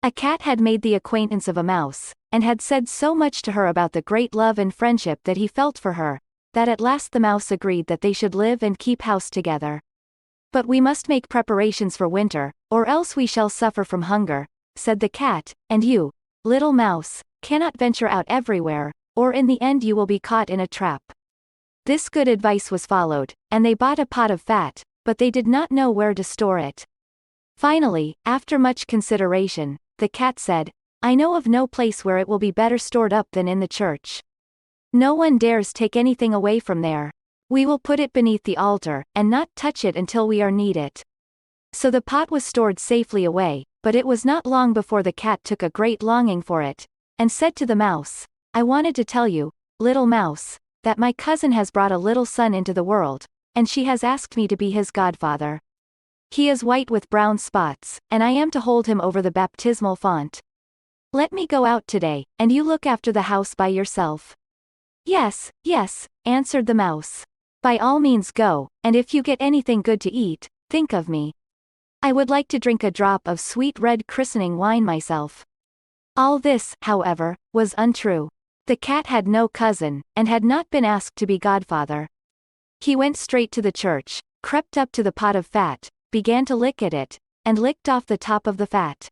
A cat had made the acquaintance of a mouse, and had said so much to her about the great love and friendship that he felt for her, that at last the mouse agreed that they should live and keep house together. "But we must make preparations for winter, or else we shall suffer from hunger," said the cat, "and you, little mouse, cannot venture out everywhere, or in the end you will be caught in a trap." This good advice was followed, and they bought a pot of fat, but they did not know where to store it. Finally, after much consideration, the cat said, "I know of no place where it will be better stored up than in the church. No one dares take anything away from there. We will put it beneath the altar, and not touch it until we need it." So the pot was stored safely away, but it was not long before the cat took a great longing for it, and said to the mouse, "I wanted to tell you, little mouse, that my cousin has brought a little son into the world, and she has asked me to be his godfather. He is white with brown spots, and I am to hold him over the baptismal font. Let me go out today, and you look after the house by yourself." "Yes, yes," answered the mouse. "By all means go, and if you get anything good to eat, think of me. I would like to drink a drop of sweet red christening wine myself." All this, however, was untrue. The cat had no cousin, and had not been asked to be godfather. He went straight to the church, crept up to the pot of fat, began to lick at it, and licked off the top of the fat.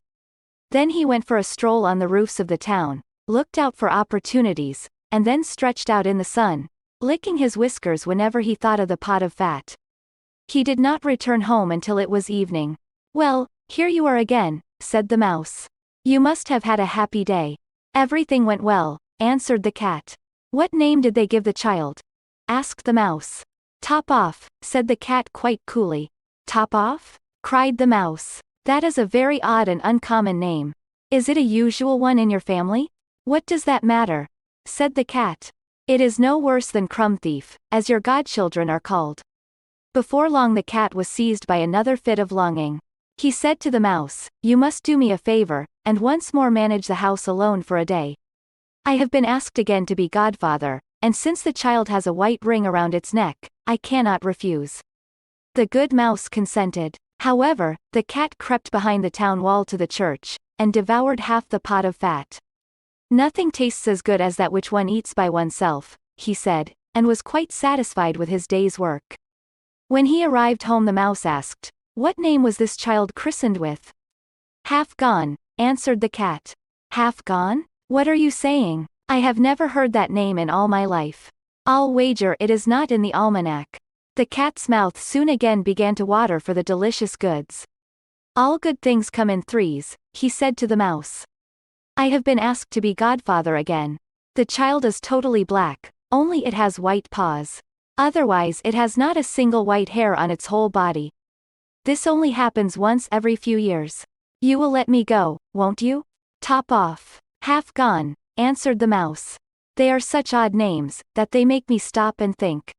Then he went for a stroll on the roofs of the town, looked out for opportunities, and then stretched out in the sun, licking his whiskers whenever he thought of the pot of fat. He did not return home until it was evening. "Well, here you are again," said the mouse. "You must have had a happy day." "Everything went well," answered the cat. "What name did they give the child?" asked the mouse. "Top Off," said the cat quite coolly. "Top Off?" cried the mouse. "That is a very odd and uncommon name. Is it a usual one in your family?" "What does that matter?" said the cat. "It is no worse than Crumb Thief, as your godchildren are called." Before long the cat was seized by another fit of longing. He said to the mouse, "You must do me a favor, and once more manage the house alone for a day. I have been asked again to be godfather, and since the child has a white ring around its neck, I cannot refuse." The good mouse consented. However, the cat crept behind the town wall to the church, and devoured half the pot of fat. "Nothing tastes as good as that which one eats by oneself," he said, and was quite satisfied with his day's work. When he arrived home the mouse asked, "What name was this child christened with?" "Half Gone," answered the cat. "Half Gone? What are you saying? I have never heard that name in all my life. I'll wager it is not in the almanac." The cat's mouth soon again began to water for the delicious goods. "All good things come in threes," he said to the mouse. "I have been asked to be godfather again. The child is totally black, only it has white paws. Otherwise it has not a single white hair on its whole body. This only happens once every few years. You will let me go, won't you?" "Top Off, Half Gone," answered the mouse. "They are such odd names, that they make me stop and think."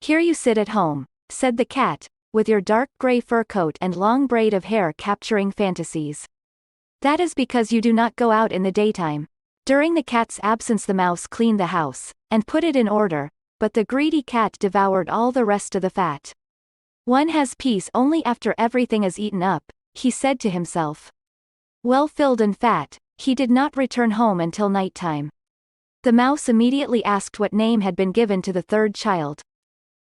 "Here you sit at home," said the cat, "with your dark gray fur coat and long braid of hair capturing fantasies. That is because you do not go out in the daytime." During the cat's absence the mouse cleaned the house, and put it in order, but the greedy cat devoured all the rest of the fat. "One has peace only after everything is eaten up," he said to himself. Well filled and fat, he did not return home until night-time. The mouse immediately asked what name had been given to the third child.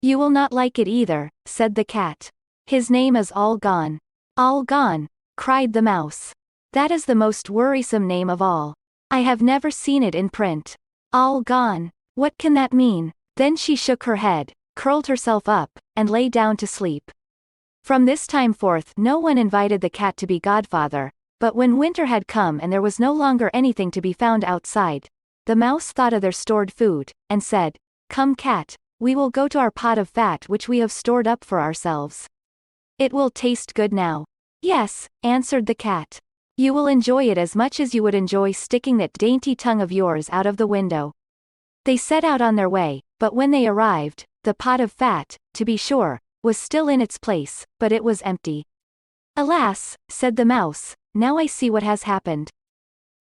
"You will not like it either," said the cat. "His name is All Gone." "All Gone?" cried the mouse. "That is the most worrisome name of all. I have never seen it in print. All Gone. What can that mean?" Then she shook her head, curled herself up, and lay down to sleep. From this time forth no one invited the cat to be godfather, but when winter had come and there was no longer anything to be found outside, the mouse thought of their stored food, and said, "Come cat, we will go to our pot of fat which we have stored up for ourselves. It will taste good now." "Yes," answered the cat. "You will enjoy it as much as you would enjoy sticking that dainty tongue of yours out of the window." They set out on their way, but when they arrived, the pot of fat, to be sure, was still in its place, but it was empty. "Alas," said the mouse, "now I see what has happened.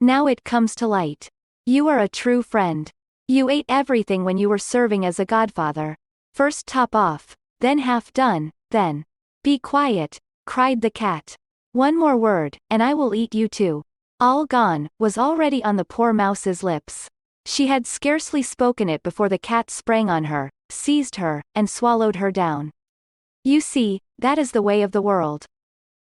Now it comes to light. You are a true friend. You ate everything when you were serving as a godfather. First Top Off, then Half Done, then—" "Be quiet," cried the cat. "One more word, and I will eat you too." All gone, was already on the poor mouse's lips. She had scarcely spoken it before the cat sprang on her, seized her, and swallowed her down. You see, that is the way of the world.